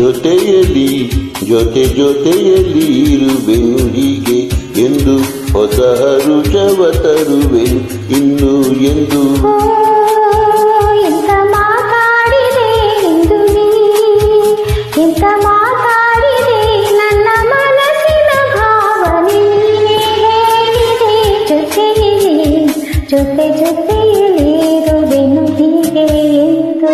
ಜೊತೆಯಲ್ಲಿ ಜೊತೆಯಲ್ಲಿ ಇರುವೆನು ಹೀಗೆ ಎಂದು ಹೊಸ ಹರುಷವ ತರುವೆನು ಇನ್ನು ಎಂದು. ಎಂತ ಮಾತಾಡಿದೆ ಎಂದು ನೀ, ಎಂತ ಮಾತಾಡಿದೆ ನನ್ನ ಮನಸ್ಸಿನ ಭಾವನೆ ಹೇಳಿದೆ. ಜೊತೆಯಲ್ಲಿ ಇರುವೆನು ಹೀಗೆ ಎಂದು.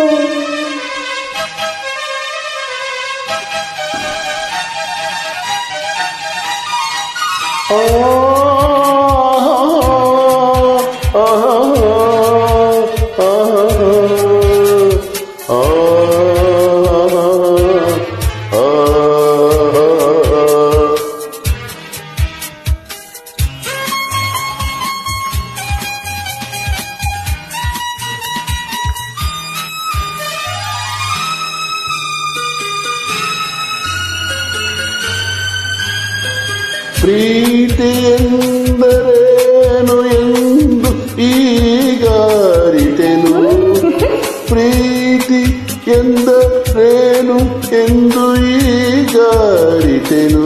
ಪ್ರೀತಿ ಎಂದರೇನು ಎಂದು ಈಗ ಅರಿತೆನು. ಪ್ರೀತಿ ಎಂದರೇನು ಎಂದು ಈಗ ಅರಿತೆನು.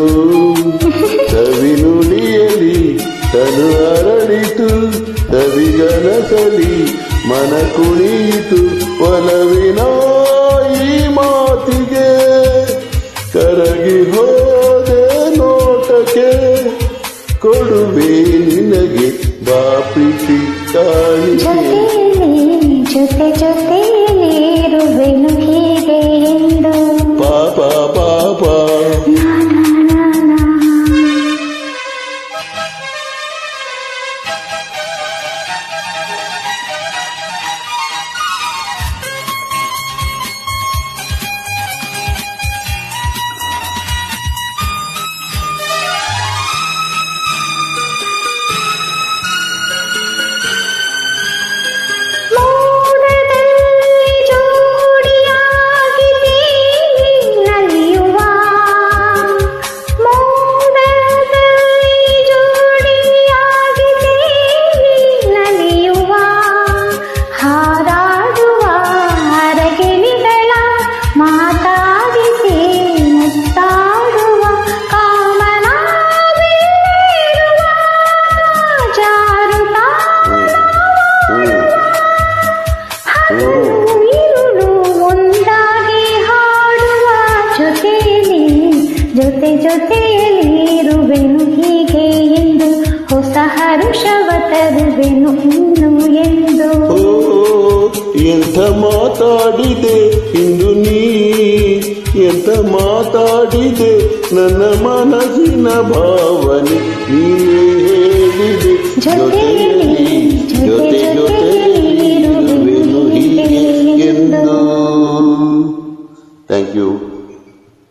ಸವಿನುಡಿಯಲಿ ತನು ಅರಳಿತು, ಸವಿಗನಸಲಿ ಮನ ಕುಣಿಯಿತು. ಒಲವಿನ ಈ ಮಾತಿಗೆ ಕರಗಿ ಹೋದೆ ನೋಟಕ್ಕೆ. ಕೊಡುವೆ ನಿನಗೆ ಬಾ ಪ್ರೀತಿ ಕಾಣಿಕೆ. ಜೊತೆಯಲ್ಲಿ ಇರುವೆನು ಹೀಗೆ ಎಂದು. ಪಾಪ ಪಾಪ ಜೊತೆಯಲ್ಲಿ ಇರುವೆನು ಹೀಗೆ ಎಂದು. ಹೊಸ ಹರುಷವ ತರುವೆನು ಇನ್ನು ಎಂದು. ಎಂಥ ಮಾತಾಡಿದೆ ಇಂದು ನೀ, ಎಂಥ ಮಾತಾಡಿದೆ ನನ್ನ ಮನಸ್ಸಿನ ಭಾವನೆ ನೀ ಹೇಳಿದೆ.